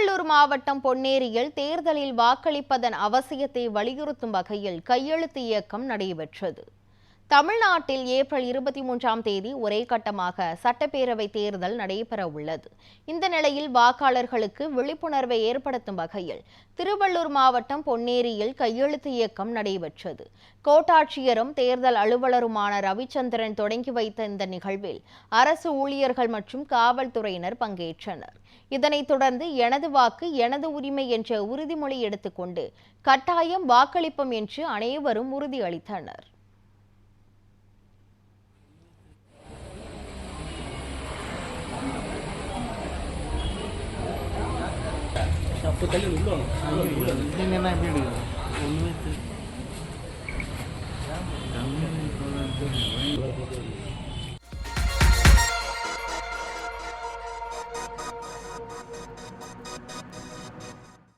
திருவள்ளூர் மாவட்டம் பொன்னேரியில் தேர்தலில் வாக்களிப்பதன் அவசியத்தை வலியுறுத்தும் வகையில் கையெழுத்து இயக்கம் நடைபெற்றது. தமிழ்நாட்டில் ஏப்ரல் 23ஆம் தேதி ஒரே கட்டமாக சட்டப்பேரவை தேர்தல் நடைபெற உள்ளது. இந்த நிலையில் வாக்காளர்களுக்கு விழிப்புணர்வை ஏற்படுத்தும் வகையில் திருவள்ளூர் மாவட்டம் பொன்னேரியில் கையெழுத்து இயக்கம் நடைபெற்றது. கோட்டாட்சியரும் தேர்தல் அலுவலருமான ரவிச்சந்திரன் தொடங்கி வைத்த இந்த நிகழ்வில் அரசு ஊழியர்கள் மற்றும் காவல்துறையினர் பங்கேற்றனர். இதனைத் தொடர்ந்து எனது வாக்கு எனது உரிமை என்ற உறுதிமொழி எடுத்துக்கொண்டு கட்டாயம் வாக்களிப்போம் என்று அனைவரும் உறுதியளித்தனர். எப்படி